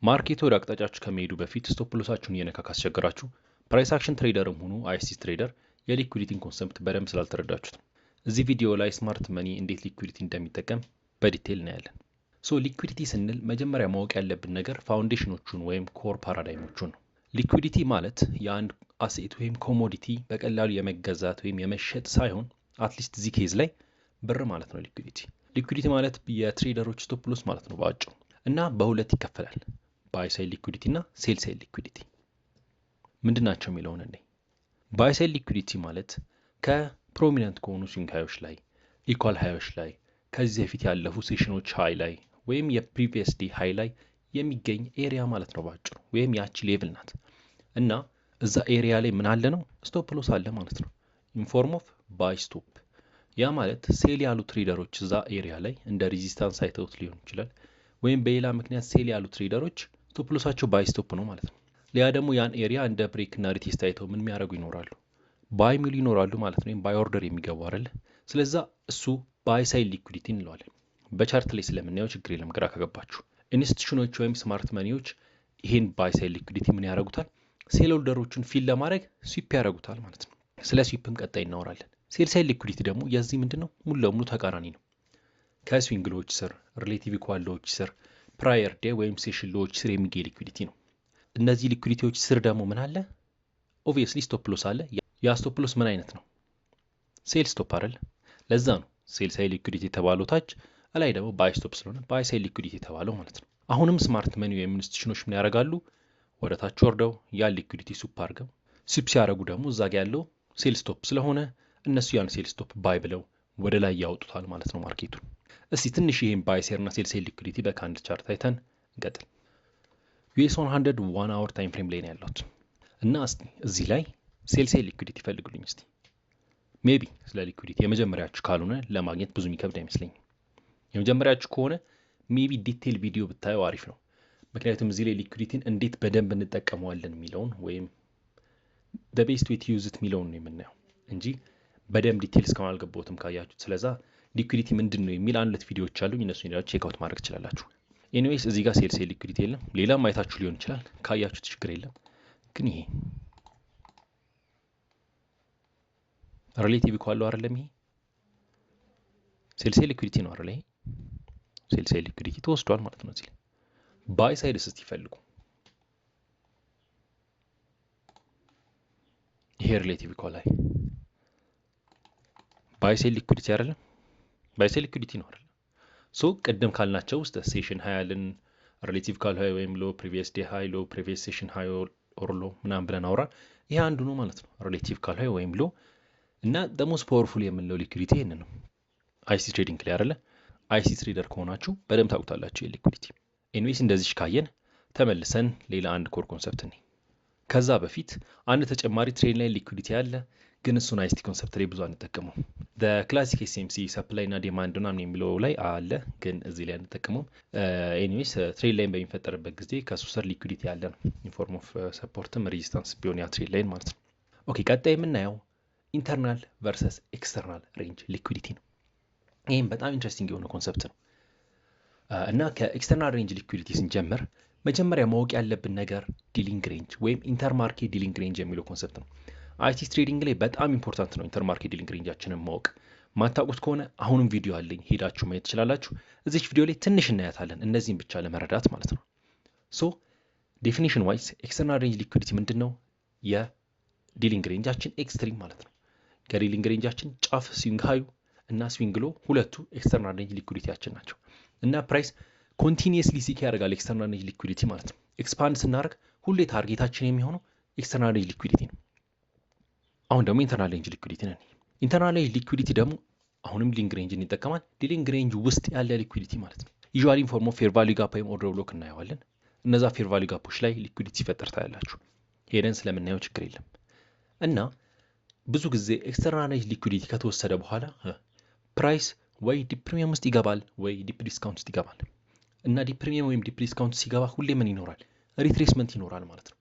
ማርኬቱ ወደ አቅጣጫችሁ ከመሄዱ በፊት ስቶፕ ሎሳችሁን እየነካ ካስቸገራችሁ ፕራይስ አክሽን ትሬደርም ሆኑ አይሲስ ትሬደር የሊኩዊዲቲን ኮንሰፕት በደንብ ስላልተረዳችሁት ነው። እዚህ ቪዲዮ ላይ ስማርት መኒ እንዴት ሊኩዊዲቲ እንደሚጠቀም በዲቴል እናያለን። ሊኩዊዲቲ ስንል መጀመሪያ ማወቅ ያለብን ነገር ፋውንዴሽኖቹን ወይም ኮር ፓራዳይሞቹን ነው። ሊኩዊዲቲ ማለት የአንድ አሴት ወይም ኮሞዲቲ በቀላሉ የመገዛት ወይም የመሸጥ ሳይሆን አትሊስት እዚህ ኬዝ ላይ ብር ማለት ነው። ሊኩዊዲቲ ማለት የትሬደሮች ስቶፕ ሎስ ማለት ነው በአጭሩ እና በሁለት ይከፈላል። ባይ ሳይድ ሊኩዊዲቲ እና ሴል ሳይድ ሊኩዊዲቲ ምንድን ናቸው የሚለውን እኔ ባይ ሳይድ ሊኩዊዲቲ ማለት ከፕሮሚነንት ከሆኑ ስዊንግ ሃዮች ላይ ኢኳል ሃዮች ላይ ከዚህ በፊት ያለፉ ሴሽኖች ሃይ ላይ ወይም የፕሪቪየስ ዴይ ሃይ ላይ የሚገኝ ኤሪያ ማለት ነው ባጭሩ፣ ወይም ያቺ ሌቭል ናት እና እዛ ኤሪያ ላይ ምን አለ ነው ስቶፕ ሎስ አለ ማለት ነው። ኢንፎርም ኦፍ ባይ ስቶፕ። ያ ማለት ሴል ያሉ ትሬደሮች እዛ ኤሪያ ላይ እንደ ሬዚስታንስ አይተውት ሊሆን ይችላል፣ ወይም በሌላ ምክንያት ሴል ያሉ ትሬደሮች ስቶፕ ሎሳቸው ባይ ስቶፕ ነው ማለት ነው። ሌላ ደግሞ ያን ኤሪያ እንደ ብሬክ እና ሪቴስት አይተው ምን የሚያደርጉ ይኖራሉ? ባይ ሚሉ ይኖራሉ ማለት ነው፣ ወይም ባይ ኦርደር የሚገቡ አይደለ? ስለዛ እሱ ባይ ሳይድ ሊኩዊዲቲ እንለዋለን። በቻርት ላይ ስለምናየው ችግር የለም ግራ ከገባችሁ። ኢንስቲቱሽኖች ወይም ስማርት መኒዎች ይሄን ባይ ሳይድ ሊኩዊዲቲ ምን ያደርጉታል? ሴል ሆልደሮቹን ፊል ለማድረግ ስዊፕ ያደርጉታል ማለት ነው። ስለ ስዊፕም ቀጣይ እናወራለን። ሴል ሳይድ ሊኩዊዲቲ ደግሞ የዚህ ምንድን ነው ሙሉ ለሙሉ ተቃራኒ ነው። ከስዊንግ ሎዎች ስር፣ ሪሌቲቭ ኢኳል ሎዎች ስር፣ ፕራየር ዴይ ወይም ሴሽን ሎዎች ስር የሚገኝ ሊኩዊዲቲ ነው። እነዚህ ሊኩዊዲቲዎች ስር ደግሞ ምን አለ? ኦብቪየስሊ ስቶፕ ሎስ አለ። ያ ስቶፕ ሎስ ምን አይነት ነው? ሴል ስቶፕ አይደል? ለዛ ነው ሴል ሳይድ ሊኩዊዲቲ የተባለው ታች፣ ላይ ደግሞ ባይ ስቶፕ ስለሆነ ባይ ሳይድ ሊኩዊዲቲ የተባለው ማለት ነው። አሁንም ስማርት መኒ ወይም ኢንስቲቱሽኖች ምን ያደርጋሉ? ወደ ታች ወርደው ያን ሊኩዊዲቲ ሱፕ አድርገው ሱፕ ሲያደርጉ ደግሞ እዛ ጋ ያለው ሴል ስቶፕ ስለሆነ እነሱ ያን ሴል ስቶፕ ባይ ብለው ወደ ላይ ያወጡታል ማለት ነው ማርኬቱን። እስቲ ትንሽ ይሄን ባይ ሴር እና ሴል ሳይድ ሊኩዊዲቲ በካንድ ቻርት አይተን እንቀጥል። ዩኤስ 100 1 አወር ታይም ፍሬም ላይ ነው ያለሁት እና እስቲ እዚህ ላይ ሴል ሳይድ ሊኩዊዲቲ ፈልጉልኝ እስቲ። ሜቢ ስለ ሊኩዊዲቲ የመጀመሪያችሁ ካልሆነ ለማግኘት ብዙ የሚከብድ አይመስለኝም። የመጀመሪያችሁ ከሆነ ሜቢ ዲቴል ቪዲዮ ብታየው አሪፍ ነው። ምክንያቱም እዚህ ላይ ሊኩዊዲቲን እንዴት በደንብ እንጠቀመዋለን የሚለውን ወይም the best way to use it የሚለውን ነው የምናየው እንጂ በደንብ ዲቴል እስካሁን አልገባሁትም ካያችሁት። ስለዛ ሊኩዊዲቲ ምንድን ነው የሚል 1-2 ቪዲዮዎች አሉኝ፣ እነሱን ሄዳችሁ ቼክ አውት ማድረግ ትችላላችሁ። ኤኒዌይስ እዚህ ጋር ሴል ሳይድ ሊኩዊዲቲ የለም። ሌላም አይታችሁ ሊሆን ይችላል፣ ካያችሁት ችግር የለም። ግን ይሄ ሪሌቲቭ ኢኳል አይደለም፣ ይሄ ሴል ሳይድ ሊኩዊዲቲ ነው አይደል? ይሄ ሴል ሳይድ ሊኩዊዲቲ ተወስዷል ማለት ነው። እዚህ ላይ ባይ ሳይድ እስቲ ይፈልጉ። ይሄ ሪሌቲቭ ኢኳል ላይ ባይ ሳይድ ሊኩዊዲቲ አይደለም፣ ባይ ሳይድ ሊኩዊዲቲ ነው አይደል? ቅድም ካልናቸው ውስጥ ሴሽን ሃይ አለን፣ ሪሌቲቭ ኢኳል ሃይ ወይም ሎ፣ ፕሪቪየስ ዴይ ሃይ፣ ሎ ፕሪቪየስ ሴሽን ሃይ ኦር ሎ ምናምን ብለን አውራ። ይሄ አንዱ ነው ማለት ነው፣ ሪሌቲቭ ኢኳል ሃይ ወይም ሎ። እና ደሞስ ፓወርፉል የምንለው ሊኩዊዲቲ ይሄንን ነው። አይሲ ትሬዲንግ ላይ አይደለ? አይሲ ትሬደር ከሆናችሁ በደንብ ታውቁታላችሁ የሊኩዊዲቲ። ኤኒዌይስ እንደዚህ ካየን ተመልሰን ሌላ አንድ ኮር ኮንሰፕት ነኝ። ከዛ በፊት አንድ ተጨማሪ ትሬድ ላይ ሊኩዊዲቲ አለ፣ ግን እሱን አይሲቲ ኮንሰፕት ላይ ብዙ አንጠቀመው። ክላሲክ ኤስኤምሲ ሰፕላይ እና ዲማንድ ምናምን የሚለው ላይ አለ፣ ግን እዚህ ላይ አንጠቀመውም። ኤኒዌይስ ትሬድ ላይን በሚፈጠርበት ጊዜ ከሱ ስር ሊኩዊዲቲ ያለ ነው። ኢንፎርም ኦፍ ሰፖርትም ሬዚስታንስ ቢሆን ያ ትሬድ ላይን ማለት ነው። ኦኬ፣ ቀጣይ የምናየው ኢንተርናል ቨርሰስ ኤክስተርናል ሬንጅ ሊኩዊዲቲ ነው። ይህም በጣም ኢንትረስቲንግ የሆነ ኮንሰፕት ነው እና ከኤክስተርናል ሬንጅ ሊኩዊዲቲ ስንጀምር መጀመሪያ ማወቅ ያለብን ነገር ዲሊንግ ሬንጅ ወይም ኢንተርማርኬት ዲሊንግ ሬንጅ የሚለው ኮንሰፕት ነው። አይሲስ ትሬዲንግ ላይ በጣም ኢምፖርታንት ነው ኢንተርማርኬት ዲሊንግ ሬንጃችንን ማወቅ። ማታውቁት ከሆነ አሁንም ቪዲዮ አለኝ ሄዳችሁ ማየት ትችላላችሁ። እዚች ቪዲዮ ላይ ትንሽ እናያታለን፣ እነዚህን ብቻ ለመረዳት ማለት ነው። ዴፊኒሽን ዋይዝ ኤክስተርናል ሬንጅ ሊኩዊዲቲ ምንድን ነው? የዲሊንግ ሬንጃችን ኤክስትሪም ማለት ነው። ከዲሊንግ ሬንጃችን ጫፍ ስዊንግ ሃዩ እና ስዊንግ ሎ ሁለቱ ኤክስተርናል ሬንጅ ሊኩዊዲቲያችን ናቸው እና ፕራይስ ኮንቲኒየስሊ ሲክ ያደርጋል ኤክስተርናል ሬንጅ ሊኩዊዲቲ ማለት ነው። ኤክስፓንድ ስናደርግ ሁሌ ታርጌታችን የሚሆነው ኤክስተርናል ሬንጅ ሊኩዊዲቲ ነው። አሁን ደግሞ ኢንተርናል ሬንጅ ሊኩዊዲቲ ነን። ኢንተርናል ሬንጅ ሊኩዊዲቲ ደግሞ አሁንም ዲሊንግ ሬንጅን ይጠቀማል። ዲሊንግ ሬንጅ ውስጥ ያለ ሊኩዊዲቲ ማለት ነው። ዩዥዋሊ ኢንፎርም ኦፍ ፌር ቫልዩ ጋፕ ወይም ኦርደር ብሎክ እናየዋለን። እነዛ ፌር ቫልዩ ጋፖች ላይ ሊኩዊዲቲ ሲፈጠር ታያላችሁ። ሄደን ስለምናየው ችግር የለም እና ብዙ ጊዜ ኤክስተርናል ሬንጅ ሊኩዊዲቲ ከተወሰደ በኋላ ፕራይስ ወይ ዲፕ ፕሪሚየም ውስጥ ይገባል ወይ ዲፕ ዲስካውንት ውስጥ ይገባል እና ዲፕ ፕሪሚየም ወይም ዲፕ ዲስካውንት ሲገባ ሁሌ ምን ይኖራል? ሪትሬስመንት ይኖራል ማለት ነው።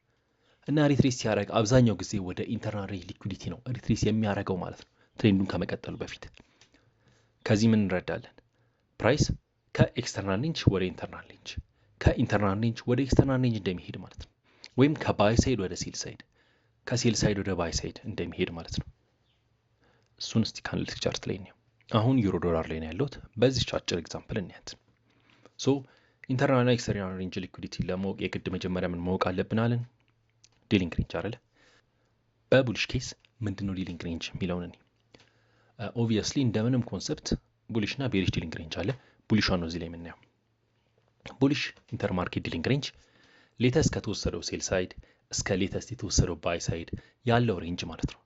እና ሪትሬስ ሲያደርግ አብዛኛው ጊዜ ወደ ኢንተርናል ሬንጅ ሊኩዊዲቲ ነው ሪትሬስ የሚያደርገው ማለት ነው፣ ትሬንዱን ከመቀጠሉ በፊት። ከዚህ ምን እንረዳለን? ፕራይስ ከኤክስተርናል ሬንጅ ወደ ኢንተርናል ሬንጅ ከኢንተርናል ሬንጅ ወደ ኤክስተርናል ሬንጅ እንደሚሄድ ማለት ነው። ወይም ከባይ ሳይድ ወደ ሴል ሳይድ፣ ከሴል ሳይድ ወደ ባይ ሳይድ እንደሚሄድ ማለት ነው። እሱን እስቲ ካናሊቲክ ቻርት ላይ ነው። አሁን ዩሮ ዶላር ላይ ነው ያለሁት። በዚህ አጭር ኤግዛምፕል እናያት። ሶ ኢንተርናል እና ኤክስተርናል ሬንጅ ሊኩዊዲቲ ለማወቅ የግድ መጀመሪያ ምን ማወቅ አለብን አለን? ዲሊንግ ሬንጅ አይደለ? በቡሊሽ ኬስ ምንድነው ዲሊንግ ሬንጅ የሚለውን እኔ ኦብቪየስሊ እንደምንም ኮንሰፕት ቡሊሽ እና ቤሪሽ ዲሊንግ ሬንጅ አለ። ቡሊሿን ነው እዚህ ላይ የምናየው። ቡሊሽ ኢንተርማርኬት ዲሊንግ ሬንጅ ሌተስት ከተወሰደው ሴል ሳይድ እስከ ሌተስት የተወሰደው ባይ ሳይድ ያለው ሬንጅ ማለት ነው።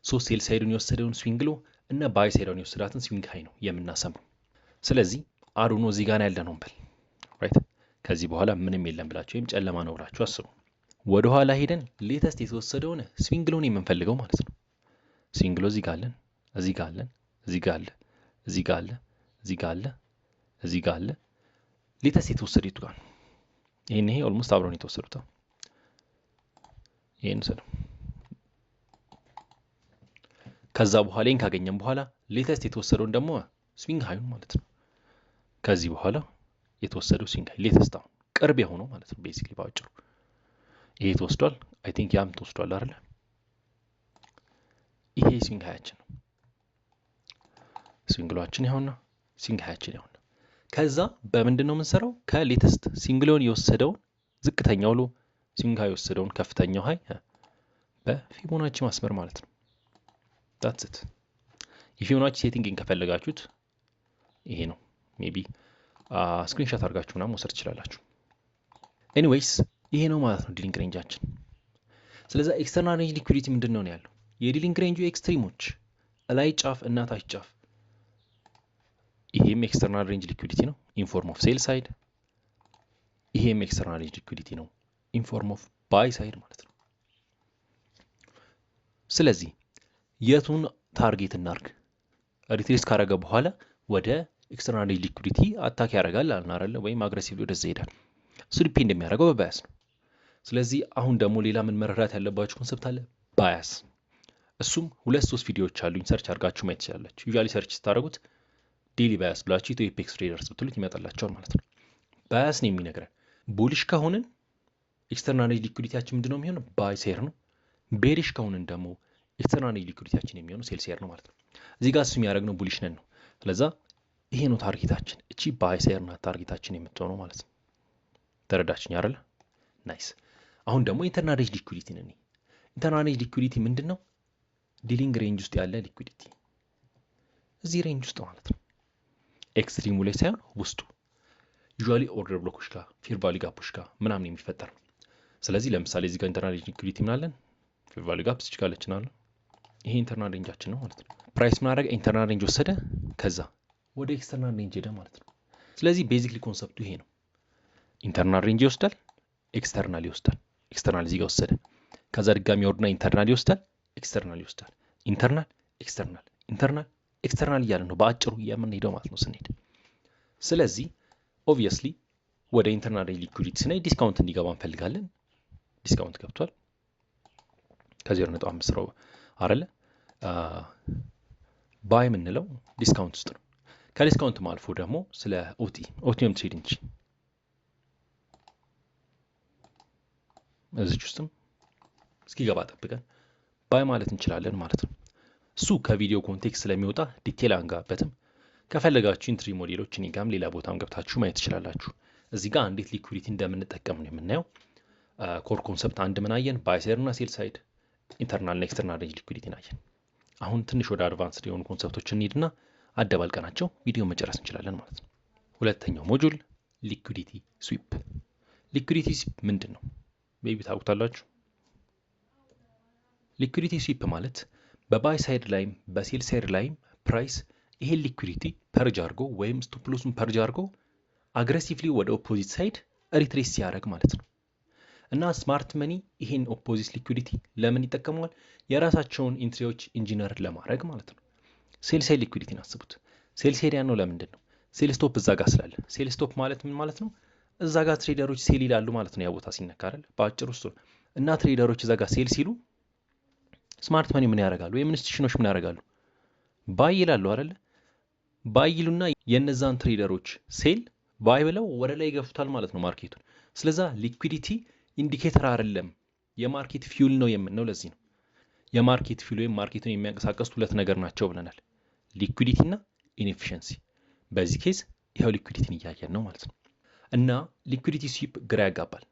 ሶ ሴል ሳይዱን የወሰደውን ስዊንግ ሎ እና ባይ ሳይዱን የወሰዳትን ስዊንግ ሃይ ነው የምናሰምረው። ስለዚህ አሩኖ እዚህ ጋር ያለ ነው እንበል ራይት። ከዚህ በኋላ ምንም የለም ብላችሁ ወይም ጨለማ ነው ብላችሁ አስቡ። ወደ ኋላ ሄደን ሌተስት የተወሰደውን ስዊንግ ሎን የምንፈልገው ማለት ነው። ስዊንግ ሎ እዚህ ጋር አለን፣ እዚህ ጋር አለን፣ እዚህ ጋር አለ፣ እዚህ ጋር አለ፣ እዚህ ጋር አለ፣ እዚህ ጋር አለ። ሌተስት የተወሰደ የቱ ጋር ነው? ይሄ ኦልሞስት አብረውን የተወሰዱት። ይሄን ሰው ከዛ በኋላ ይሄን ካገኘን በኋላ ሌተስት የተወሰደውን ደግሞ ስዊንግ ሃይን ማለት ነው። ከዚህ በኋላ የተወሰደው ስዊንግ ሃይ ሌተስት አሁን ቅርብ የሆነው ማለት ነው። ቤዚክሊ ባጭሩ ይሄ ተወስዷል። አይ ቲንክ ያም ተወስዷል አይደል? ይሄ ስዊንግ ሃያችን ነው። ስዊንግ ሎአችን ይኸውና፣ ስዊንግ ሃያችን ይኸውና። ከዛ በምንድን ነው የምንሰራው? ከሌተስት ስዊንግ ሎን የወሰደውን ዝቅተኛው ሎ፣ ስዊንግ ሃይ የወሰደውን ከፍተኛው ሃይ በፊቦናቺ ማስመር ማለት ነው። that's it። የፊቦናቺ ሴቲንግን ከፈለጋችሁት ይሄ ነው። ሜቢ ስክሪንሾት አድርጋችሁ ምናምን መውሰድ ትችላላችሁ። ኤኒዌይስ ይሄ ነው ማለት ነው ዲሊንግ ሬንጃችን። ስለዚህ ኤክስተርናል ሬንጅ ሊኩዊዲቲ ምንድን ነው ያለው? የዲሊንግ ሬንጁ ኤክስትሪሞች ላይ ጫፍ እና ታች ጫፍ። ይሄም ኤክስተርናል ሬንጅ ሊኩዊዲቲ ነው ኢን ፎርም ኦፍ ሴል ሳይድ። ይሄም ኤክስተርናል ሬንጅ ሊኩዊዲቲ ነው ኢን ፎርም ኦፍ ባይ ሳይድ ማለት ነው። ስለዚህ የቱን ታርጌት እናርግ? ሪትሬስ ካረገ በኋላ ወደ ኤክስተርናል ሬንጅ ሊኩዊዲቲ አታክ ያደርጋል አልናረለ ወይም አግሬሲቭሊ ወደዛ ይሄዳል። እሱ ዲፔንድ የሚያደርገው በባያስ ነው። ስለዚህ አሁን ደግሞ ሌላ ምን መረዳት ያለባችሁ ኮንሰፕት አለ፣ ባያስ። እሱም 2-3 ቪዲዮዎች አሉኝ፣ ሰርች አድርጋችሁ ማየት ትችላላችሁ። ዩዛሊ ሰርች ስታደርጉት ዴሊ ባያስ ብላችሁ ኢትዮ ኤፔክስ ትሬደርስ ብትሉት ይመጣላችኋል ማለት ነው። ባያስ ነው የሚነግረን። ቡሊሽ ከሆንን ኤክስተርናል ሬንጅ ሊኩዊዲቲያችን ምንድነው የሚሆነው? ባይ ሴር ነው። ቤሪሽ ከሆንን ደግሞ ኤክስተርናል ሬንጅ ሊኩዊዲቲያችን የሚሆነው ሴል ሴር ነው ማለት ነው። እዚህ ጋር እሱ የሚያደርግነው ቡሊሽ ነን ነው። ስለዛ ይሄ ነው ታርጌታችን። እቺ ባይ ሴር ናት ታርጌታችን የምትሆነው ማለት ነው። ተረዳችኝ አይደል? ናይስ። አሁን ደግሞ ኢንተርናል ሬንጅ ሊኩዊዲቲ ነን። ኢንተርናል ሬንጅ ሊኩዊዲቲ ምንድነው? ዲሊንግ ሬንጅ ውስጥ ያለ ሊኩዊዲቲ፣ እዚህ ሬንጅ ውስጥ ማለት ነው። ኤክስትሪሙ ላይ ሳይሆን ውስጡ ዩዥዋሊ ኦርደር ብሎኮች ጋር ፌር ቫልዩ ጋፖች ጋር ምናምን የሚፈጠር ነው። ስለዚህ ለምሳሌ እዚህ ጋር ኢንተርናል ሬንጅ ሊኩዊዲቲ ምናለን? ፌር ቫልዩ ጋፕ እዚህ ጋር አለችናል። ይሄ ኢንተርናል ሬንጃችን ነው ማለት ነው። ፕራይስ ምን አደረገ? ኢንተርናል ሬንጅ ወሰደ፣ ከዛ ወደ ኤክስተርናል ሬንጅ ሄደ ማለት ነው። ስለዚህ ቤዚክሊ ኮንሰፕቱ ይሄ ነው። ኢንተርናል ሬንጅ ይወስዳል፣ ኤክስተርናል ይወስዳል። ኤክስተርናል እዚህ ጋር ወሰደ፣ ከዛ ድጋሚ ወርድና ኢንተርናል ይወስዳል፣ ኤክስተርናል ይወስዳል። ኢንተርናል ኤክስተርናል፣ ኢንተርናል ኤክስተርናል እያለ ነው በአጭሩ የምንሄደው ማለት ነው ስንሄድ። ስለዚህ ኦብቪየስሊ ወደ ኢንተርናል ሬንጅ ሊኩዊዲቲ ስንሄድ ዲስካውንት እንዲገባ እንፈልጋለን። ዲስካውንት ገብቷል ከ0.5 ነው አይደለ? ባይ የምንለው ዲስካውንት ውስጥ ነው። ከዲስካውንት አልፎ ደግሞ ስለ ኦቲኤም ትሬድ እንጂ እዚህ ውስጥም እስኪገባ ጠብቀን ባይ ማለት እንችላለን ማለት ነው። እሱ ከቪዲዮ ኮንቴክስት ስለሚወጣ ዲቴል አንጋበትም። ከፈለጋችሁ ኢንትሪ ሞዴሎች እኔ ጋርም ሌላ ቦታም ገብታችሁ ማየት ትችላላችሁ። እዚህ ጋር እንዴት ሊኩዊዲቲ እንደምንጠቀም ነው የምናየው። ኮር ኮንሰፕት አንድ ምን አየን? ባይ ሳይድ እና ሴል ሳይድ፣ ኢንተርናል እና ኤክስተርናል ሬንጅ ሊኩዊዲቲን አየን። አሁን ትንሽ ወደ አድቫንስድ የሆኑ ኮንሰፕቶች እንሂድና አደባልቀናቸው ቪዲዮ መጨረስ እንችላለን ማለት ነው። ሁለተኛው ሞጁል ሊኩዊዲቲ ስዊፕ። ሊኩዊዲቲ ስዊፕ ምንድን ነው? ቤቢ ታውቁታላችሁ። ሊኩዊዲቲ ስዊፕ ማለት በባይ ሳይድ ላይም በሴል ሳይድ ላይም ፕራይስ ይሄን ሊኩዊዲቲ ፐርጅ አድርጎ ወይም ስቶፕ ሎሱን ፐርጅ አድርጎ አግሬሲቭሊ ወደ ኦፖዚት ሳይድ ሪትሬስ ሲያደርግ ማለት ነው። እና ስማርት መኒ ይሄን ኦፖዚት ሊኩዊዲቲ ለምን ይጠቀመዋል? የራሳቸውን ኢንትሪዎች ኢንጂነር ለማድረግ ማለት ነው። ሴል ሳይድ ሊኩዊዲቲን አስቡት። ሴል ሳይድ ያለው ለምንድን ነው? ሴል ስቶፕ እዛ ጋር ስላለ። ሴል ስቶፕ ማለት ምን ማለት ነው? እዛ ጋር ትሬደሮች ሴል ይላሉ ማለት ነው። ያ ቦታ ሲነካ አይደል? በአጭሩ እሱ እና ትሬደሮች እዛ ጋር ሴል ሲሉ ስማርት መኒ ምን ያደርጋሉ? ወይም ኢንስቲትዩሽኖች ምን ያደርጋሉ? ባይ ይላሉ አይደል? ባይ ይሉና የነዛን ትሬደሮች ሴል ባይ ብለው ወደ ላይ ይገፉታል ማለት ነው ማርኬቱን። ስለዛ ሊኩዊዲቲ ኢንዲኬተር አይደለም የማርኬት ፊውል ነው የምንለው ለዚህ ነው። የማርኬት ፊውል ወይም ማርኬቱን የሚያንቀሳቀሱት ሁለት ነገር ናቸው ብለናል፣ ሊኩዊዲቲ እና ኢንኤፊሽንሲ። በዚህ ኬዝ ይኸው ሊኩዊዲቲን እያየን ነው ማለት ነው። እና ሊኩዊዲቲ ስዊፕ ግራ ያጋባል።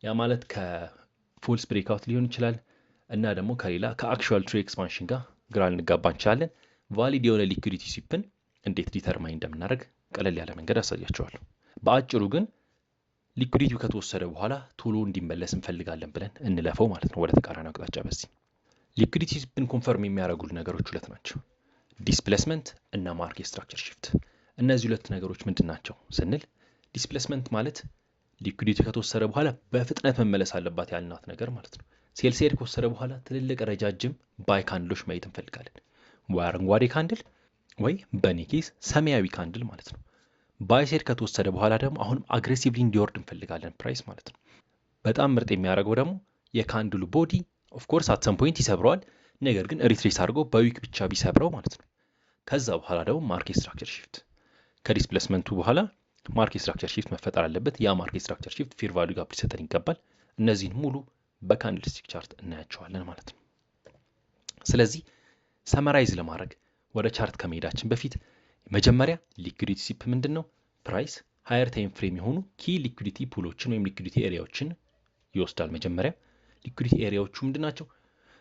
ያ ማለት ከፎልስ ብሬክአውት ሊሆን ይችላል እና ደግሞ ከሌላ ከአክቹዋል ትሬድ ኤክስፓንሽን ጋር ግራ ልንጋባ እንችላለን። ቫሊድ የሆነ ሊኩዊዲቲ ስዊፕን እንዴት ዲተርማይን እንደምናደርግ ቀለል ያለ መንገድ አሳያቸዋለሁ። በአጭሩ ግን ሊኩዊዲቲው ከተወሰደ በኋላ ቶሎ እንዲመለስ እንፈልጋለን ብለን እንለፈው ማለት ነው ወደ ተቃራኒ አቅጣጫ። በዚህ ሊኩዊዲቲ ስዊፕን ኮንፈርም የሚያደርጉልን ነገሮች ሁለት ናቸው፣ ዲስፕሌስመንት እና ማርኬት ስትራክቸር ሽፍት። እነዚህ ሁለት ነገሮች ምንድን ናቸው ስንል ዲስፕሌስመንት ማለት ሊኩዊዲቲ ከተወሰደ በኋላ በፍጥነት መመለስ አለባት ያልናት ነገር ማለት ነው። ሴል ሳይድ ከወሰደ በኋላ ትልልቅ ረጃጅም ባይ ካንድሎች ማየት እንፈልጋለን፣ ወይ አረንጓዴ ካንድል ወይ በኔ ኬዝ ሰማያዊ ካንድል ማለት ነው። ባይ ሳይድ ከተወሰደ በኋላ ደግሞ አሁንም አግሬሲቭሊ እንዲወርድ እንፈልጋለን ፕራይስ ማለት ነው። በጣም ምርጥ የሚያደርገው ደግሞ የካንድሉ ቦዲ ኦፍ ኮርስ አት ሰም ፖይንት ይሰብረዋል፣ ነገር ግን ሪትሬስ አድርጎ በዊክ ብቻ ቢሰብረው ማለት ነው። ከዛ በኋላ ደግሞ ማርኬት ስትራክቸር ሽፍት፣ ከዲስፕሌስመንቱ በኋላ ማርኬት ስትራክቸር ሽፍት መፈጠር አለበት። ያ ማርኬት ስትራክቸር ሽፍት ፌር ቫልዩ ጋፕ ሊሰጠን ይገባል። እነዚህን ሙሉ በካንድልስቲክ ቻርት እናያቸዋለን ማለት ነው። ስለዚህ ሰመራይዝ ለማድረግ ወደ ቻርት ከመሄዳችን በፊት መጀመሪያ ሊኩዊዲቲ ስዊፕ ምንድን ነው? ፕራይስ ሃየር ታይም ፍሬም የሆኑ ኪ ሊኩዊዲቲ ፑሎችን ወይም ሊኩዊዲቲ ኤሪያዎችን ይወስዳል። መጀመሪያ ሊኩዊዲቲ ኤሪያዎቹ ምንድን ናቸው?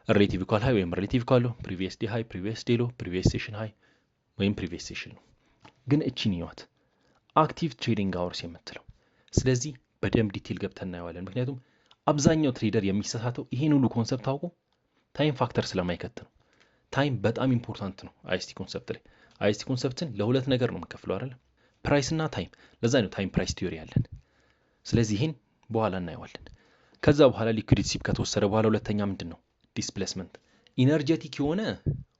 ሪሌቲቭ ኢኳል ሃይ ወይም ሪሌቲቭ ኢኳል ሎ፣ ፕሪቪየስ ዴይ ሃይ፣ ፕሪቪየስ ዴይ ሎ፣ ፕሪቪየስ ሴሽን ሃይ ወይም ፕሪቪየስ ሴሽን ነው። ግን እቺን ይዋት አክቲቭ ትሬዲንግ አወርስ የምትለው። ስለዚህ በደንብ ዲቴል ገብተን እናየዋለን። ምክንያቱም አብዛኛው ትሬደር የሚሳሳተው ይሄን ሁሉ ኮንሰፕት አውቆ ታይም ፋክተር ስለማይከት ነው። ታይም በጣም ኢምፖርታንት ነው አይኤስቲ ኮንሰፕት ላይ። አይኤስቲ ኮንሰፕትን ለሁለት ነገር ነው የምንከፍለው አይደል? ፕራይስ እና ታይም። ለዛ ነው ታይም ፕራይስ ቲዮሪ ያለን። ስለዚህ ይሄን በኋላ እናየዋለን። ከዛ በኋላ ሊኩዊዲቲ ስዊፕ ከተወሰደ በኋላ ሁለተኛ ምንድን ነው? ዲስፕሌስመንት። ኢነርጀቲክ የሆነ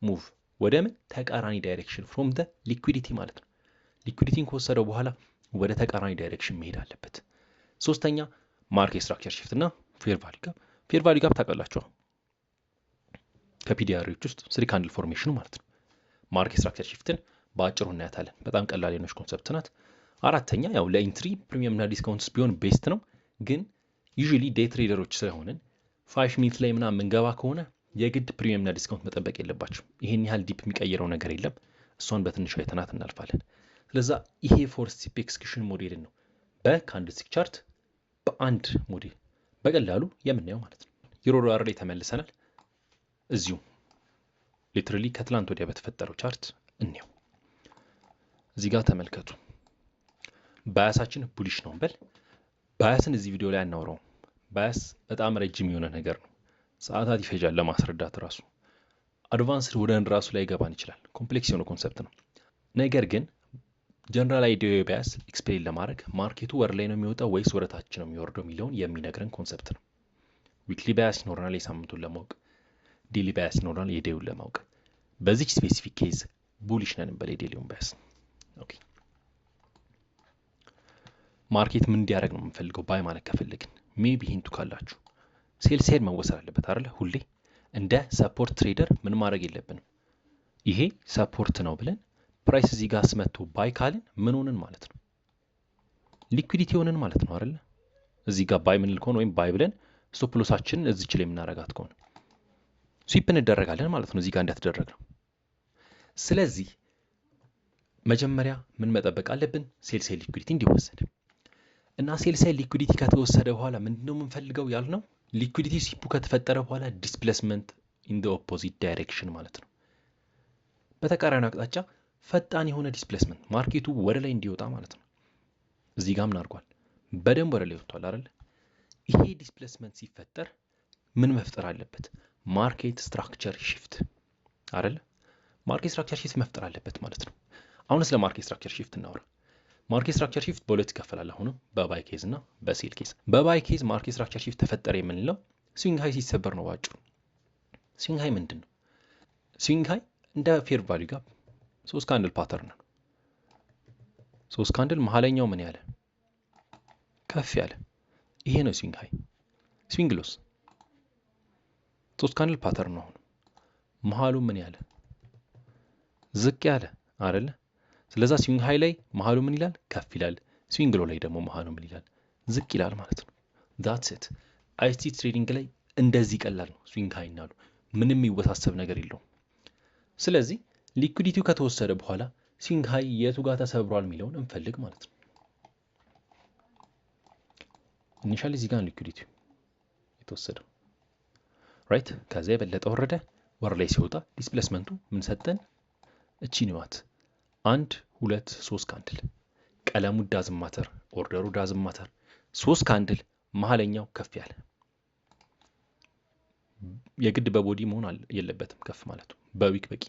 ሙቭ ወደ ምን ተቃራኒ ዳይሬክሽን ፍሮም ደ ሊኩዊዲቲ ማለት ነው። ሊኩዊዲቲን ከወሰደው በኋላ ወደ ተቃራኒ ዳይሬክሽን መሄድ አለበት። ሶስተኛ ማርኬት ስትራክቸር ሽፍት እና ፌር ቫልዩ ጋፕ። ፌር ቫልዩ ጋፕ ታውቃላችሁ፣ ከፒዲአሪዎች ውስጥ ስሪ ካንድል ፎርሜሽኑ ማለት ነው። ማርኬት ስትራክቸር ሽፍትን በአጭሩ እናያታለን። በጣም ቀላል የሆነች ኮንሰፕት ናት። አራተኛ ያው ለኢንትሪ ፕሪሚየም እና ዲስካውንትስ ቢሆን ቤስት ነው፣ ግን ዩዥሊ ዴይ ትሬደሮች ስለሆንን 5 ሚኒት ላይ ምናምን የምንገባ ከሆነ የግድ ፕሪሚየም እና ዲስካውንት መጠበቅ የለባችሁ። ይሄን ያህል ዲፕ የሚቀይረው ነገር የለም። እሷን በትንሹ አይተናት እናልፋለን። ስለዛ ይሄ ፎር ስቴፕ ኤክስኪዩሽን ሞዴልን ነው በካንድልስቲክ ቻርት በአንድ ሞዴል በቀላሉ የምናየው ማለት ነው። ዩሮ ዶላር ላይ ተመልሰናል። እዚሁ ሊትራሊ ከትላንት ወዲያ በተፈጠረው ቻርት እንየው። እዚህ ጋር ተመልከቱ። ባያሳችን ቡሊሽ ነው እንበል። ባያስን እዚህ ቪዲዮ ላይ አናወራውም። ባያስ በጣም ረጅም የሆነ ነገር ነው፣ ሰዓታት ይፈጃል ለማስረዳት ራሱ። አድቫንስድ ወደን ራሱ ላይ ገባን ይችላል። ኮምፕሌክስ የሆነ ኮንሰፕት ነው። ነገር ግን ጀነራል አይዲያ ባያስ ኤክስፕሌን ለማድረግ ማርኬቱ ወር ላይ ነው የሚወጣው ወይስ ወደ ታች ነው የሚወርደው የሚለውን የሚነግረን ኮንሰፕት ነው። ዊክሊ ባያስ ይኖረናል የሳምንቱን ለማወቅ፣ ዴሊ ባያስ ይኖረናል የዴዩን ለማወቅ። በዚች ስፔሲፊክ ኬዝ ቡሊሽ ነን እንበል የዴሊውን ባያስ። ኦኬ ማርኬት ምን እንዲያደርግ ነው የምንፈልገው? ባይ ማለት ከፈለግን ሜቢ ሂንቱ ካላችሁ ሴል ሳይድ መወሰድ አለበት አይደለ? ሁሌ እንደ ሰፖርት ትሬደር ምን ማድረግ የለብንም። ይሄ ሰፖርት ነው ብለን ፕራይስ እዚህ ጋር ስመጥቶ ባይ ካልን ምን ሆነን ማለት ነው? ሊኩዊዲቲ ሆነን ማለት ነው አይደለ? እዚህ ጋር ባይ ምንል ከሆነ ወይም ባይ ብለን ስቶፕ ሎሳችንን እዚች ላይ የምናረጋት ከሆነ ስዊፕ እንደረጋለን ማለት ነው። እዚህ ጋር እንዳትደረግ ነው። ስለዚህ መጀመሪያ ምን መጠበቅ አለብን? ሴል ሳይድ ሊኩዊዲቲ እንዲወሰድ እና ሴል ሳይድ ሊኩዊዲቲ ከተወሰደ በኋላ ምንድነው የምንፈልገው ያልነው? ሊኩዊዲቲ ስዊፑ ከተፈጠረ በኋላ ዲስፕሌስመንት ኢን ዘ ኦፖዚት ዳይሬክሽን ማለት ነው። በተቃራኒ አቅጣጫ ፈጣን የሆነ ዲስፕሌስመንት ማርኬቱ ወደ ላይ እንዲወጣ ማለት ነው። እዚህ ጋር ምን አድርጓል? በደንብ ወደ ላይ ወጥቷል አይደል? ይሄ ዲስፕሌስመንት ሲፈጠር ምን መፍጠር አለበት? ማርኬት ስትራክቸር ሽፍት አይደል? ማርኬት ስትራክቸር ሽፍት መፍጠር አለበት ማለት ነው። አሁን ስለ ማርኬት ስትራክቸር ሽፍት እናወራ። ማርኬት ስትራክቸር ሽፍት በሁለት ይከፈላል። አሁንም በባይ ኬዝ እና በሴል ኬዝ። በባይ ኬዝ ማርኬት ስትራክቸር ሽፍት ተፈጠረ የምንለው ስዊንግ ሃይ ሲሰበር ነው ባጭሩ። ስዊንግ ሃይ ምንድን ነው? ስዊንግ ሃይ እንደ ፌር ቫልዩ ጋፕ 3 ካንድል ፓተርን ነው። 3 ካንድል መሀለኛው ምን ያለ ከፍ ያለ ይሄ ነው ስዊንግ ሃይ። ስዊንግ ሎስ 3 ካንድል ፓተርን ነው። አሁን መሀሉ ምን ያለ ዝቅ ያለ አይደለ? ስለዛ ስዊንግ ሃይ ላይ መሀሉ ምን ይላል? ከፍ ይላል። ስዊንግ ሎ ላይ ደግሞ መሃሉ ምን ይላል? ዝቅ ይላል ማለት ነው። that's it አይኤስቲ ትሬዲንግ ላይ እንደዚህ ቀላል ነው። ስዊንግ ሃይ እና ሎ ምንም የሚወሳሰብ ነገር የለውም። ስለዚህ ሊኩዊዲቲው ከተወሰደ በኋላ ስዊንግ ሃይ የቱ ጋር ተሰብሯል የሚለውን እንፈልግ ማለት ነው። ኢኒሻሊ እዚህ ጋር ሊኩዊዲቲው የተወሰደው ራይት። ከዛ የበለጠ ወረደ። ወር ላይ ሲወጣ ዲስፕሌስመንቱ ምን ሰጠን? እቺ ንዋት 1 2 3 ካንድል። ቀለሙ ዳዝም ማተር፣ ኦርደሩ ዳዝም ማተር። 3 ካንድል መሀለኛው ከፍ ያለ የግድ በቦዲ መሆን የለበትም ከፍ ማለቱ፣ በዊክ በቂ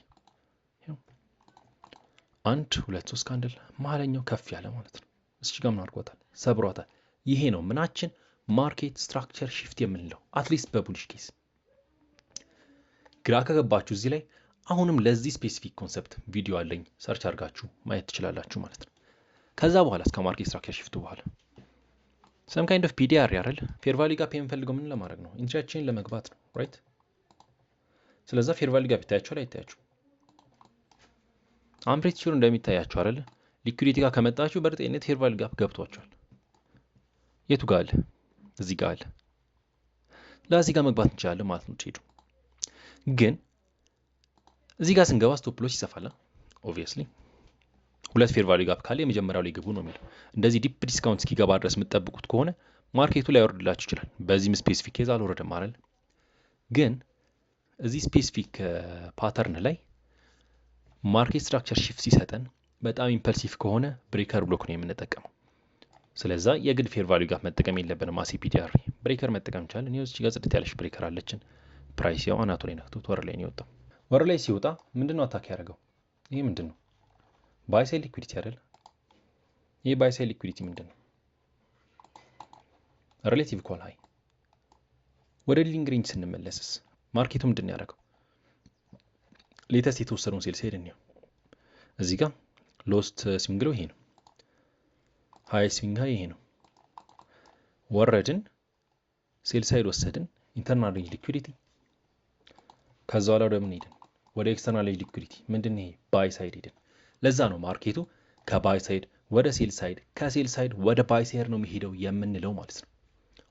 1 2 3 ካንድል መሀለኛው ከፍ ያለ ማለት ነው። እዚህ ጋር ምን አድርጓታል? ሰብሯታል። ይሄ ነው ምናችን ማርኬት ስትራክቸር ሺፍት የምንለው አትሊስት በቡሊሽ ኬስ። ግራ ከገባችሁ እዚህ ላይ አሁንም ለዚህ ስፔሲፊክ ኮንሰፕት ቪዲዮ አለኝ፣ ሰርች አድርጋችሁ ማየት ትችላላችሁ ማለት ነው። ከዛ በኋላ እስከ ማርኬት ስትራክቸር ሺፍቱ በኋላ ሰም ካይንድ ኦፍ ፒዲአር ያረል ፌር ቫልዩ ጋፕ የምንፈልገው ምን ለማድረግ ነው? ኢንትራችን ለመግባት ነው ራይት። ስለዛ ፌር ቫልዩ ጋፕ ይታያችኋል አይታያችሁ? አምፕሬት ሹር እንደሚታያችሁ አይደል? ሊኩዊዲቲ ጋር ከመጣችሁ በእርግጠኝነት ፌር ቫልዩ ጋፕ ገብቷችኋል። የቱ ጋር አለ? እዚህ ጋር አለ። ለዚህ ጋር መግባት እንችላለን ማለት ነው። ትሄዱ ግን እዚህ ጋር ስንገባ ስቶፕ ሎስ ይሰፋል ኦብቪየስሊ። ሁለት ፌር ቫልዩ ጋፕ ካለ የመጀመሪያው ላይ ግቡ ነው የሚለው። እንደዚህ ዲፕ ዲስካውንት እስኪገባ ድረስ የምትጠብቁት ከሆነ ማርኬቱ ላይ ያወርድላችሁ ይችላል። በዚህም ስፔሲፊክ ኬዝ አልወረደም አይደል? ግን እዚህ ስፔሲፊክ ፓተርን ላይ ማርኬት ስትራክቸር ሺፍት ሲሰጠን በጣም ኢምፐልሲቭ ከሆነ ብሬከር ብሎክ ነው የምንጠቀመው። ስለዛ የግድ ፌር ቫልዩ ጋፕ መጠቀም የለብንም። አሲፒዲአር ብሬከር መጠቀም እንችላለን። እኔ እዚህ ጋር ጽድት ያለች ብሬከር አለችን። ፕራይስ ያው አናቱ ላይ ነክቶት ወር ላይ ነው የወጣው። ወር ላይ ሲወጣ ምንድነው አታክ ያደርገው? ይሄ ምንድነው? ባይ ሳይድ ሊኩዊዲቲ አይደል? ይሄ ባይ ሳይድ ሊኩዊዲቲ ምንድነው? ሪሌቲቭ ኮል ሃይ። ወደ ሊዲንግ ሬንጅ ስንመለስስ ማርኬቱ ምንድነው ያደረገው? ሌተስት የተወሰደውን ሴል ሳይድ ነው። እዚህ ጋር ሎስት ስዊንግ ሎ ይሄ ነው። ሃይ ስዊንግ ሃይ ይሄ ነው። ወረድን፣ ሴል ሳይድ ወሰድን፣ ኢንተርናል ሬንጅ ሊኩዊዲቲ። ከዛ በኋላ ወደ ምን ሄድን? ወደ ኤክስተርናል ሬንጅ ሊኩዊዲቲ። ምንድነው ይሄ? ባይ ሳይድ ሄድን። ለዛ ነው ማርኬቱ ከባይ ሳይድ ወደ ሴል ሳይድ፣ ከሴል ሳይድ ወደ ባይ ሳይድ ነው የሚሄደው የምንለው ማለት ነው።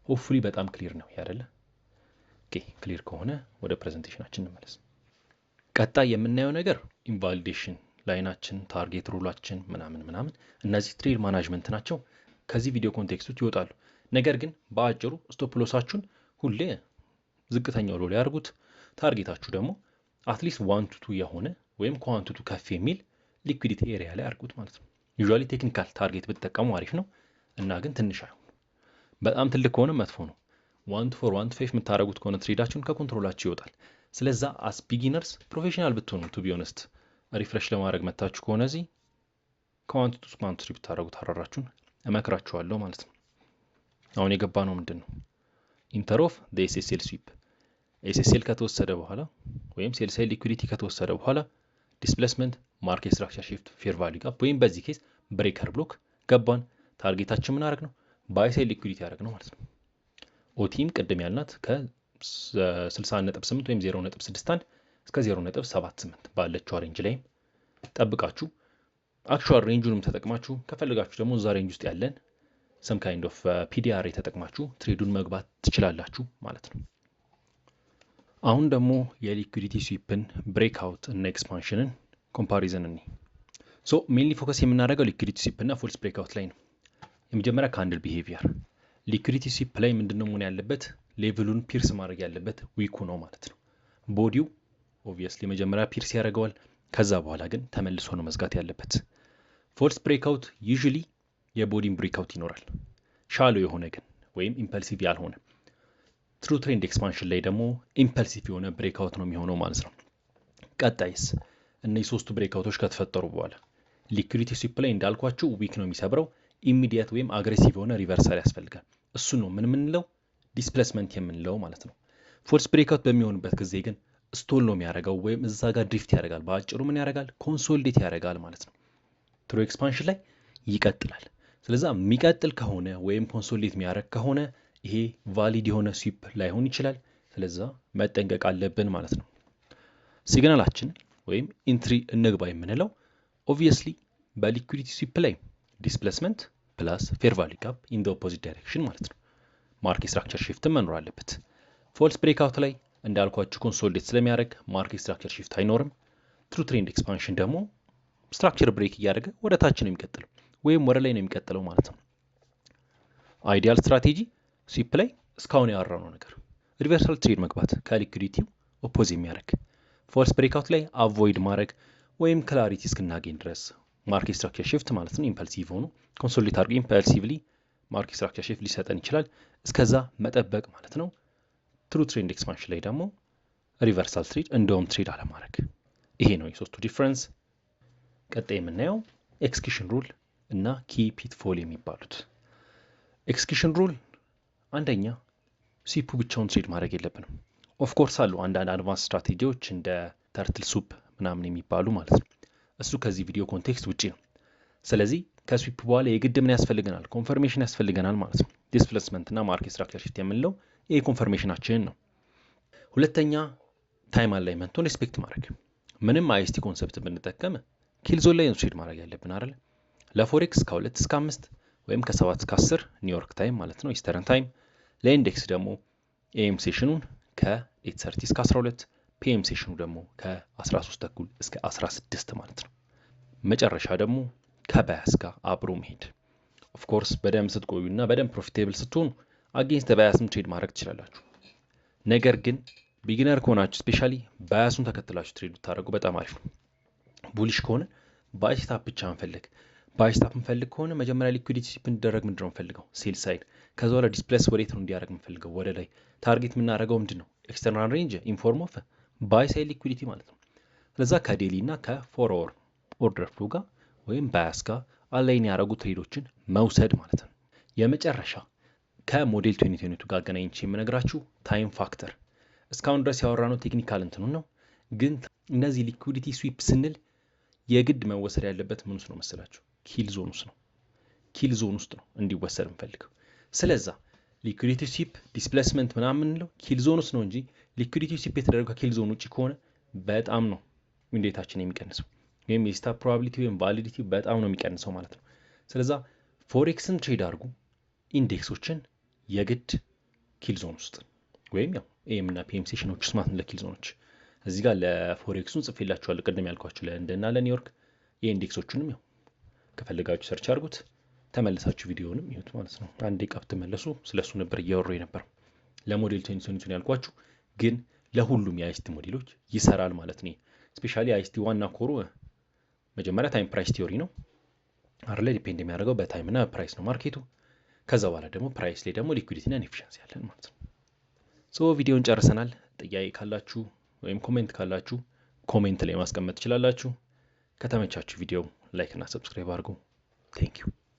ሆፕፉሊ በጣም ክሊር ነው ያደለ? ኦኬ ክሊር ከሆነ ወደ ፕሬዘንቴሽናችን እንመለስ። ቀጣይ የምናየው ነገር ኢንቫሊዴሽን ላይናችን፣ ታርጌት ሩላችን ምናምን እነዚህ ትሬድ ማናጅመንት ናቸው። ከዚህ ቪዲዮ ኮንቴክስቶች ይወጣሉ። ነገር ግን በአጭሩ ስቶፕ ሎሳችሁን ሁሌ ዝቅተኛው ሎ ላይ አድርጉት። ታርጌታችሁ ደግሞ አትሊስት 1 to 2 የሆነ ወይም ከ1 to 2 ከፍ የሚል ሊኩዊዲቲ ኤሪያ ላይ አድርጉት ማለት ነው። ዩዥዋሊ ቴክኒካል ታርጌት ብትጠቀሙ አሪፍ ነው እና ግን ትንሽ አይሆን። በጣም ትልቅ ከሆነ መጥፎ ነው። 1 to 4 1 to 5 የምታደርጉት ከሆነ ትሬዳችሁን ከኮንትሮላችሁ ይወጣል። ስለዛ አስ ቢጊነርስ ፕሮፌሽናል ብትሆኑ ቱ ቢ ኦነስት ሪፍሬሽ ለማድረግ መታችሁ ከሆነ እዚህ ከ1 to 3 ብታደርጉ ታራራችሁን እመክራችኋለሁ ማለት ነው። አሁን የገባ ነው ምንድነው? ኢንተር ኦፍ ኤስኤስኤል ስዊፕ። ኤስኤስኤል ከተወሰደ በኋላ ወይም ሴል ሳይድ ሊኩዊዲቲ ከተወሰደ በኋላ ዲስፕሌስመንት፣ ማርኬት ስትራክቸር ሺፍት፣ ፌር ቫልዩ ጋፕ ወይም በዚህ ኬስ ብሬከር ብሎክ ገባን። ታርጌታችን ምን አደረግ ነው? ባይ ሳይድ ሊኩዊዲቲ ያደረግ ነው ማለት ነው። ኦቲም ቅድም ያልናት ከ60.8 ወይም 0.61 እስከ 0.78 ባለችው ሬንጅ ላይ ጠብቃችሁ አክቹዋል ሬንጁንም ተጠቅማችሁ ከፈልጋችሁ ደግሞ እዛ ሬንጅ ውስጥ ያለን ሰም ካይንድ ኦፍ ፒዲአር ተጠቅማችሁ ትሬዱን መግባት ትችላላችሁ ማለት ነው። አሁን ደግሞ የሊኩዊዲቲ ስዊፕን ብሬክአውት እና ኤክስፓንሽንን ኮምፓሪዝን እንይ። ሶ ሜንሊ ፎከስ የምናደርገው ሊኩዊዲቲ ስዊፕ እና ፎልስ ብሬክአውት ላይ ነው። የመጀመሪያ ካንድል ቢሄቪየር። ሊኩዊዲቲ ስዊፕ ላይ ምንድነው መሆን ያለበት? ሌቭሉን ፒርስ ማድረግ ያለበት ዊኩ ነው ማለት ነው። ቦዲው ኦብቪየስሊ መጀመሪያ ፒርስ ያደርገዋል። ከዛ በኋላ ግን ተመልሶ ነው መዝጋት ያለበት። ፎልስ ብሬክአውት ዩዥሊ የቦዲን ብሬክአውት ይኖራል፣ ሻሎ የሆነ ግን ወይም ኢምፐልሲቭ ያልሆነ። ትሩ ትሬንድ ኤክስፓንሽን ላይ ደግሞ ኢምፐልሲቭ የሆነ ብሬክአውት ነው የሚሆነው ማለት ነው። ቀጣይስ እነዚህ ሶስቱ ብሬክአውቶች ከተፈጠሩ በኋላ ሊኩዊዲቲ ስዊፕ ላይ እንዳልኳችሁ ዊክ ነው የሚሰብረው። ኢሚዲየት ወይም አግሬሲቭ የሆነ ሪቨርሳል ያስፈልጋል። እሱ ነው ምን የምንለው? ዲስፕሌስመንት የምንለው ማለት ነው። ፎልስ ብሬክአውት በሚሆንበት ጊዜ ግን ስቶል ነው የሚያደርገው ወይም እዛ ጋር ድሪፍት ያደርጋል። በአጭሩ ምን ያደርጋል? ኮንሶሊዴት ያደርጋል ማለት ነው። ትሩ ኤክስፓንሽን ላይ ይቀጥላል። ስለዛ የሚቀጥል ከሆነ ወይም ኮንሶሊዴት የሚያደርግ ከሆነ ይሄ ቫሊድ የሆነ ስዊፕ ላይሆን ይችላል። ስለዛ መጠንቀቅ አለብን ማለት ነው። ሲግናላችን ወይም ኢንትሪ እንግባ የምንለው ኦብቪየስሊ በሊኩዊዲቲ ስዊፕ ላይ ዲስፕሌስመንት ፕላስ ፌር ቫሊዩ ጋፕ ኢን ዘ ኦፖዚት ዳይሬክሽን ማለት ነው። ማርኬት ስትራክቸር ሺፍት መኖር አለበት። ፎልስ ብሬክአውት ላይ እንዳልኳችሁ ኮንሶሊዴት ስለሚያደርግ ማርኬት ስትራክቸር ሺፍት አይኖርም። ትሩ ትሬንድ ኤክስፓንሽን ደግሞ ስትራክቸር ብሬክ እያደረገ ወደ ታች ነው የሚቀጥለው ወይም ወደ ላይ ነው የሚቀጥለው ማለት ነው። አይዲያል ስትራቴጂ ስዊፕ ላይ እስካሁን ያወራነው ነገር ሪቨርሳል ትሬድ መግባት ከሊኩዲቲው ኦፖዝ የሚያደርግ ፎልስ ብሬክአውት ላይ አቮይድ ማድረግ ወይም ክላሪቲ እስክናገኝ ድረስ ማርኬት ስትራክቸር ሺፍት ማለት ነው። ኢምፐልሲቭ ሆኖ ኮንሶሊዴት አድርጎ ኢምፐልሲቭሊ ማርኬት ስትራክቸር ሺፍት ሊሰጠን ይችላል። እስከዛ መጠበቅ ማለት ነው። ትሩ ትሬንድ ኤክስፓንሽን ላይ ደግሞ ሪቨርሳል ትሬድ እንደውም ትሬድ አለማድረግ። ይሄ ነው የሶስቱ ዲፍረንስ። ቀጣይ የምናየው ኤክስኪዩሽን ሩል እና ኪ ፒትፎል የሚባሉት። ኤክስኪዩሽን ሩል አንደኛ ስዊፑ ብቻውን ትሬድ ማድረግ የለብንም። ኦፍኮርስ አሉ አንዳንድ አድቫንስ ስትራቴጂዎች እንደ ተርትል ሱፕ ምናምን የሚባሉ ማለት ነው። እሱ ከዚህ ቪዲዮ ኮንቴክስት ውጪ ነው። ስለዚህ ከስዊፕ በኋላ የግድ ምን ያስፈልገናል? ኮንፈርሜሽን ያስፈልገናል ማለት ነው። ዲስፕሌስመንት እና ማርኬት ስትራክቸር ሺፍት የምንለው ይሄ ኮንፈርሜሽናችን ነው። ሁለተኛ ታይም አላይመንቱን ሪስፔክት ማድረግ። ምንም አይኤስቲ ኮንሰፕት ብንጠቀም ኪልዞን ላይ ትሬድ ማድረግ ያለብን አይደል? ለፎሬክስ ከ2 እስከ 5 ወይም ከ7 እስከ 10 ኒውዮርክ ታይም ማለት ነው ኢስተርን ታይም። ለኢንዴክስ ደግሞ ኤኤም ሴሽኑን ከ8:30 እስከ 12 ፒኤም ሴሽኑ ደግሞ ከ13 ተኩል እስከ 16 ማለት ነው። መጨረሻ ደግሞ ከባያስ ጋር አብሮ መሄድ። ኦፍኮርስ በደንብ ስትቆዩና በደንብ ፕሮፊቴብል ስትሆኑ አጌንስት ባያስም ትሬድ ማድረግ ትችላላችሁ። ነገር ግን ቢጊነር ከሆናችሁ ስፔሻሊ ባያሱን ተከትላችሁ ትሬድ ብታደርጉ በጣም አሪፍ ነው። ቡሊሽ ከሆነ ባይ ስታፕ ብቻ እንፈልግ። ባይ ስታፕ እንፈልግ ከሆነ መጀመሪያ ሊኩዊዲቲ ሲፕ እንዲደረግ ምንድነው እንፈልገው? ሴል ሳይድ። ከዛ በኋላ ዲስፕሌስ ወዴት ነው እንዲያደርግ እንፈልገው? ወደ ላይ። ታርጌት የምናደርገው ምንድነው? ኤክስተርናል ሬንጅ ኢንፎርም ኦፍ ባይ ሳይድ ሊኩዊዲቲ ማለት ነው። ስለዛ ከዴሊ እና ከ4 አወር ኦርደር ፍሎ ጋር ወይም ባያስ ጋር አላይን ያደረጉ ትሬዶችን መውሰድ ማለት ነው። የመጨረሻ ከሞዴል 2022 ጋር አገናኝቼ የምነግራችሁ ታይም ፋክተር። እስካሁን ድረስ ያወራነው ቴክኒካል እንትኑን ነው። ግን እነዚህ ሊኩዊዲቲ ስዊፕ ስንል የግድ መወሰድ ያለበት ምን ውስጥ ነው መሰላችሁ? ኪል ዞን ውስጥ ነው። ኪል ዞን ውስጥ ነው እንዲወሰድ እንፈልገው። ስለዛ ሊኩዊዲቲ ስዊፕ ዲስፕሌስመንት ምናምን የምንለው ኪል ዞን ውስጥ ነው እንጂ ሊኩዊዲቲ ስዊፕ የተደረገው ከኪል ዞን ውጪ ከሆነ በጣም ነው ዊንዴታችን የሚቀንሰው ወይም የስታፕ ፕሮባቢሊቲ ወይም ቫሊዲቲ በጣም ነው የሚቀንሰው ማለት ነው። ስለዛ ፎሬክስን ትሬድ አድርጉ ኢንዴክሶችን የግድ ኪል ዞን ውስጥ ወይም ያው ኤም እና ፒኤም ሴሽኖች ውስጥ ማለት ነው ለኪል ዞኖች። እዚህ ጋር ለፎሬክሱን ጽፌላችኋለሁ ቅድም ያልኳችሁ ለንደንና ለኒውዮርክ የኢንዴክሶቹንም ያው ከፈልጋችሁ ሰርች አድርጉት ተመልሳችሁ ቪዲዮንም ይሁት ማለት ነው። አንዴ ቀብት መለሱ ስለሱ ነበር እያወሩ የነበረው። ለሞዴል 2022 ያልኳችሁ ግን ለሁሉም የአይኤስቲ ሞዴሎች ይሰራል ማለት ነው። ስፔሻሊ አይኤስቲ ዋና ኮሩ መጀመሪያ ታይም ፕራይስ ቲዮሪ ነው አይደል? ዲፔንድ የሚያደርገው በታይም እና ፕራይስ ነው ማርኬቱ። ከዛ በኋላ ደግሞ ፕራይስ ላይ ደግሞ ሊኩዊዲቲ እና ኤፊሺየንሲ ያለን ማለት ነው። ሶ ቪዲዮን ጨርሰናል። ጥያቄ ካላችሁ ወይም ኮሜንት ካላችሁ ኮሜንት ላይ ማስቀመጥ ትችላላችሁ። ከተመቻችሁ ቪዲዮ ላይክ እና ሰብስክራይብ አድርጉ። ቴንክ ዩ